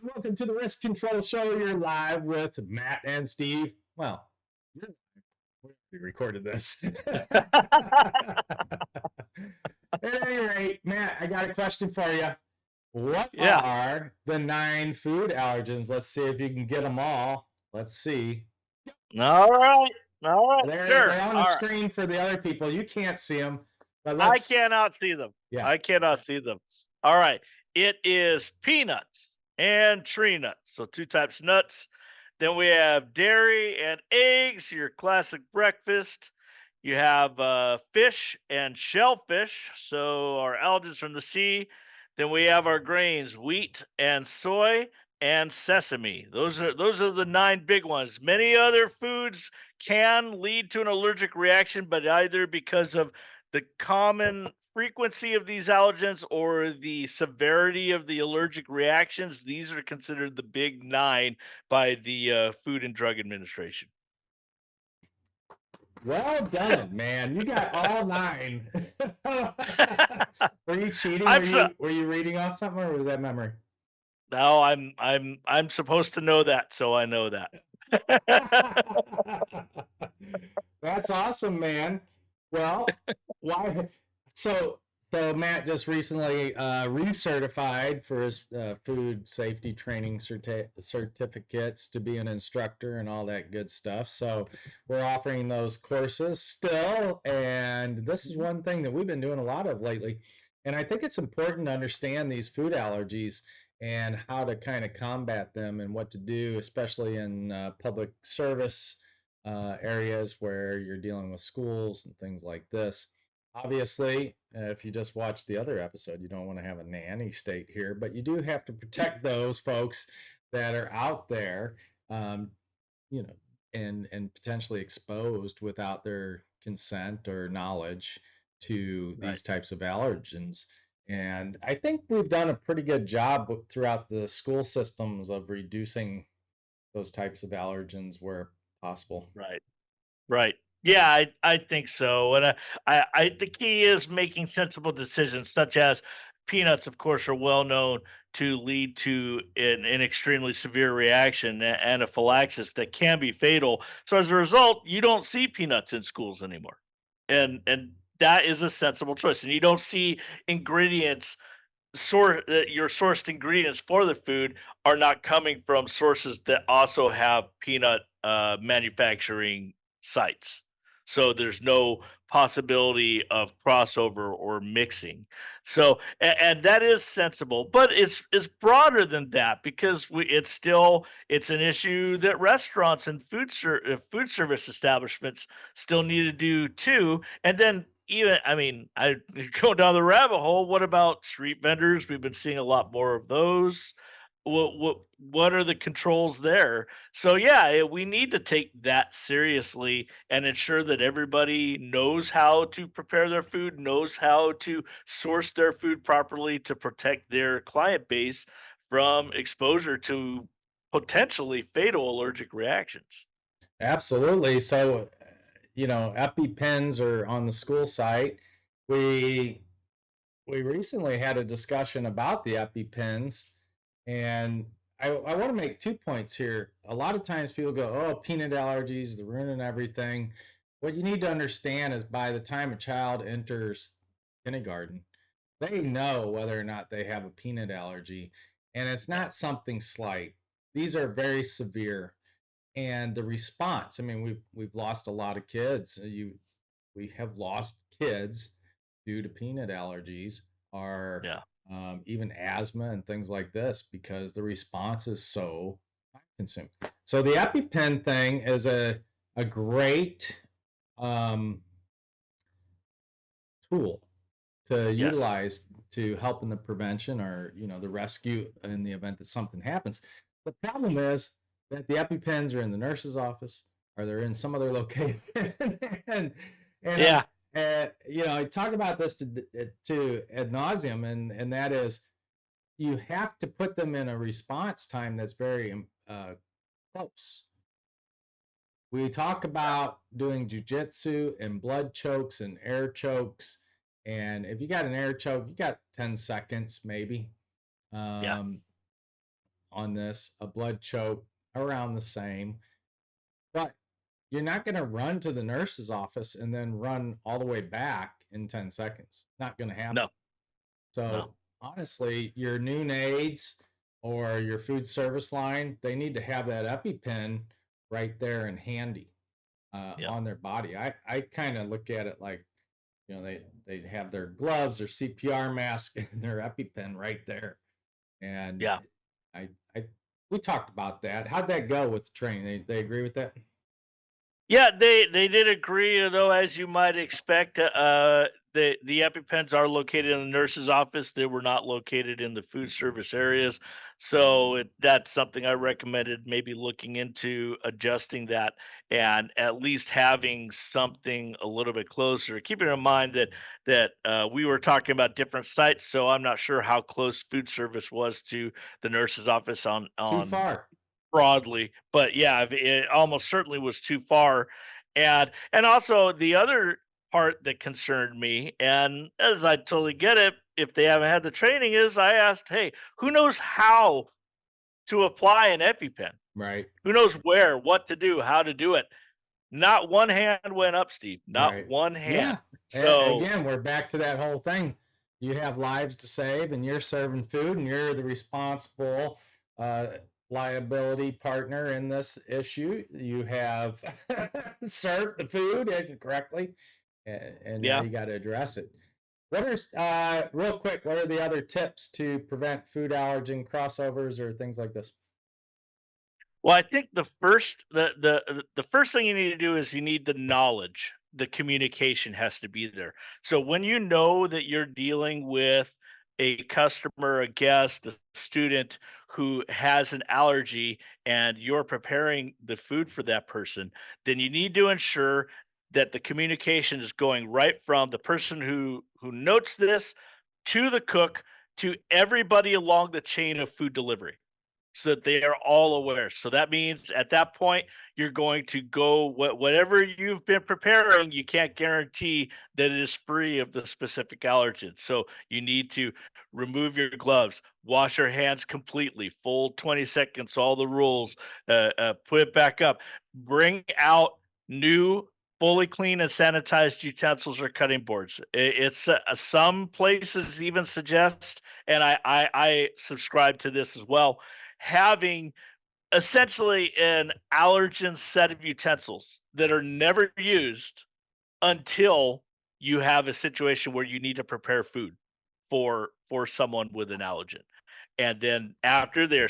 Welcome to the Risk Control Show. You're live with Matt and Steve. Well, we recorded this. At any rate, Matt, I got a question for you. What Yeah. are the 9 food allergens? Let's see if you can get them all. Let's see. All right. All right. Sure. They're on the All right. screen for the other people. You can't see them, but I let's. cannot see them. Yeah. I cannot see them. All right. It is peanuts and tree nuts. So two types of nuts. Then we have dairy and eggs, your classic breakfast. You have fish and shellfish, so our allergens from the sea. Then we have our grains, wheat and soy and sesame. Those are the 9 big ones. Many other foods can lead to an allergic reaction, but either because of the common frequency of these allergens or the severity of the allergic reactions, these are considered the big 9 by the Food and Drug Administration. Well done, man. You got all 9. Were you cheating? I'm so Were you reading off something, or was that memory? No, I'm supposed to know that, so I know that. That's awesome, man. Well, why? So, so Matt just recently recertified for his food safety training certificates to be an instructor and all that good stuff. So, we're offering those courses still, and this is one thing that we've been doing a lot of lately. And I think it's important to understand these food allergies and how to kind of combat them and what to do, especially in public service areas where you're dealing with schools and things like this. Obviously, if you just watch the other episode, you don't want to have a nanny state here, but you do have to protect those folks that are out there, um, you know, and potentially exposed without their consent or knowledge to Right. these types of allergens. And I think we've done a pretty good job throughout the school systems of reducing those types of allergens where possible. Right. Right. Yeah, I think so. And the key is making sensible decisions, such as peanuts, of course, are well known to lead to an extremely severe reaction, anaphylaxis that can be fatal. So as a result, you don't see peanuts in schools anymore, and that is a sensible choice. And you don't see ingredients your sourced ingredients for the food are not coming from sources that also have peanut manufacturing sites. So there's no possibility of crossover or mixing. So and that is sensible, but it's broader than that because it's an issue that restaurants and food service establishments still need to do too. And then even I mean, I go down the rabbit hole. What about street vendors? We've been seeing a lot more of those. What are the controls there? So yeah, we need to take that seriously and ensure that everybody knows how to prepare their food, knows how to source their food properly to protect their client base from exposure to potentially fatal allergic reactions. Absolutely. So, EpiPens are on the school site. We we recently had a discussion about the EpiPens, and I want to make 2 points here. A lot of times people go, "Oh, peanut allergies, they're ruining everything." What you need to understand is by the time a child enters kindergarten, they know whether or not they have a peanut allergy, and it's Yeah. not something slight. These are very severe, and the response, I mean, we've lost a lot of kids. We have lost kids due to peanut allergies, or Yeah. even asthma and things like this, because the response is so time consuming. So the EpiPen thing is a great um, tool to Yes. utilize to help in the prevention, or the rescue in the event that something happens. The problem is that the EpiPens are in the nurse's office, or they're in some other location, and and Yeah. I talk about this to ad nauseum, and that is, you have to put them in a response time that's very close. We talk about doing jujitsu and blood chokes and air chokes. And if you got an air choke, you got 10 seconds maybe. Yeah. Um, on this, a blood choke around the same. But you're not going to run to the nurse's office and then run all the way back in 10 seconds. Not going to happen. No, no. So honestly, your noon aides or your food service line, they need to have that EpiPen right there and handy Yeah, on their body. I kind of look at it like, they have their gloves, their CPR mask, and their EpiPen right there. And yeah. I we talked about that. How'd that go with the training? They agree with that? Yeah, they did agree, though, as you might expect. The EpiPens are located in the nurse's office. They were not located in the food service areas, so that's something I recommended. Maybe looking into adjusting that, and at least having something a little bit closer. Keeping in mind that we were talking about different sites, so I'm not sure how close food service was to the nurse's office Too on far. broadly, but yeah, it almost certainly was too far. And also the other part that concerned me, and as I totally get it, if they haven't had the training, is I asked, hey, who knows how to apply an EpiPen? Right. Who knows where, what to do, how to do it? Not one hand went up, Steve. Not Right. one hand. Yeah. So Again, we're back to that whole thing. You have lives to save, and you're serving food, and you're the responsible uh, liability partner in this issue. You have served the food correctly, and now yeah. you got to address it. What are real quick? What are the other tips to prevent food allergen crossovers or things like this? Well, I think the first thing you need to do is you need the knowledge. The communication has to be there. So when you know that you're dealing with a customer, a guest, a student who has an allergy and you're preparing the food for that person, then you need to ensure that the communication is going right from the person who notes this to the cook to everybody along the chain of food delivery so that they are all aware. So that means at that point, you're going to go whatever you've been preparing, you can't guarantee that it is free of the specific allergen. So you need to remove your gloves, wash your hands completely, full 20 seconds, all the rules, put it back up, bring out new. Fully clean and sanitized utensils or cutting boards. It's some places even suggest, and I subscribe to this as well, having essentially an allergen set of utensils that are never used until you have a situation where you need to prepare food for someone with an allergen. And then after they're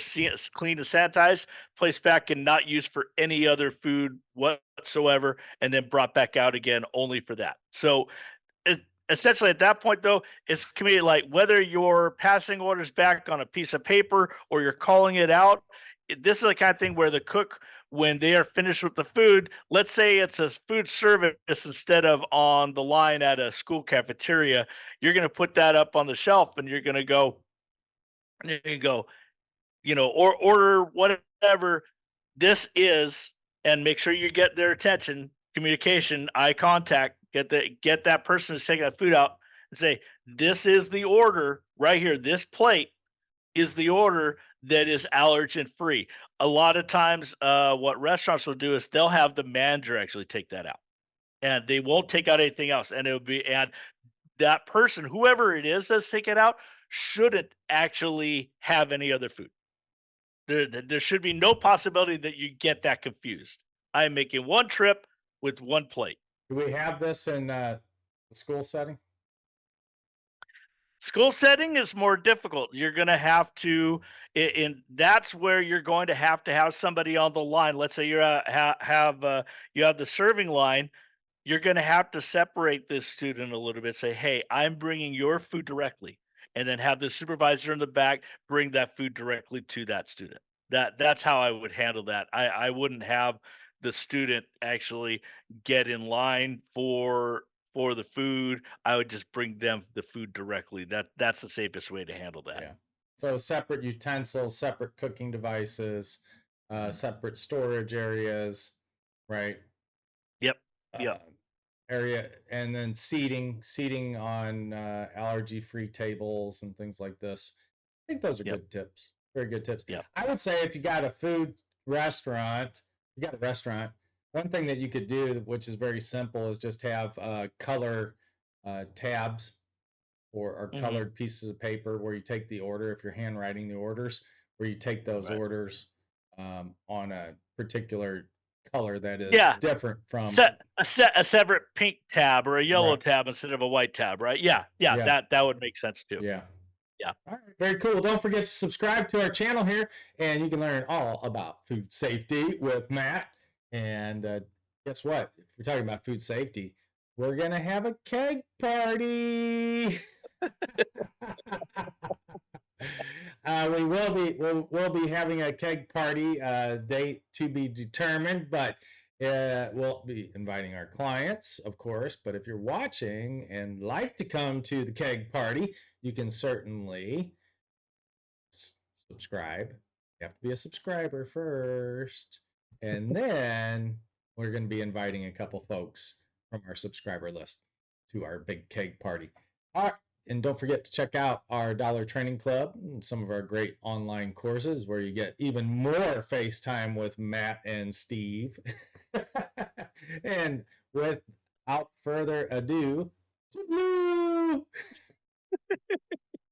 cleaned and sanitized, placed back and not used for any other food whatsoever, and then brought back out again only for that. So it, essentially at that point though, it's community, like whether you're passing orders back on a piece of paper or you're calling it out, this is the kind of thing where the cook, when they are finished with the food, let's say it's a food service instead of on the line at a school cafeteria, you're going to put that up on the shelf and you're going to go, and you go, or order whatever this is, and make sure you get their attention, communication, eye contact, get that person who's taking that food out and say, this is the order right here. This plate is the order that is allergen free. A lot of times, what restaurants will do is they'll have the manager actually take that out, and they won't take out anything else. And it'll be, and that person, whoever it is that's taking it out, shouldn't actually have any other food. There should be no possibility that you get that confused. I am making one trip with one plate. Do we have this in the school setting? School setting is more difficult. You're going to have to, and that's where you're going to have somebody on the line. Let's say you're you have the serving line. You're going to have to separate this student a little bit. Say, hey, I'm bringing your food directly, and then have the supervisor in the back bring that food directly to that student. That's how I would handle that. I wouldn't have the student actually get in line for the food. I would just bring them the food directly. That's the safest way to handle that. Yeah. So separate utensils, separate cooking devices, Mhm. separate storage areas, right? Yep. Uh, Yep. area and then seating on allergy-free tables and things like this. I think those are Yep. good tips. Very good tips. Yep. I would say if you got a food restaurant, you got a restaurant, one thing that you could do, which is very simple, is just have color tabs or Mhm. colored pieces of paper where you take the order, if you're handwriting the orders, where you take those Right. orders on a particular color that is Yeah. different from, A separate pink tab or a yellow right. tab instead of a white tab, right? Yeah, yeah, Yeah. that would make sense too. Yeah. Yeah. All right, very cool. Don't forget to subscribe to our channel here, and you can learn all about food safety with Matt. And guess what? If we're talking about food safety, we're gonna have a keg party. We'll be having a keg party date to be determined, but we'll be inviting our clients, of course. But if you're watching and like to come to the keg party, you can certainly subscribe. You have to be a subscriber first, and then we're going to be inviting a couple folks from our subscriber list to our big keg party. All right. And don't forget to check out our Dollar Training Club and some of our great online courses where you get even more FaceTime with Matt and Steve. And without further ado, to blue.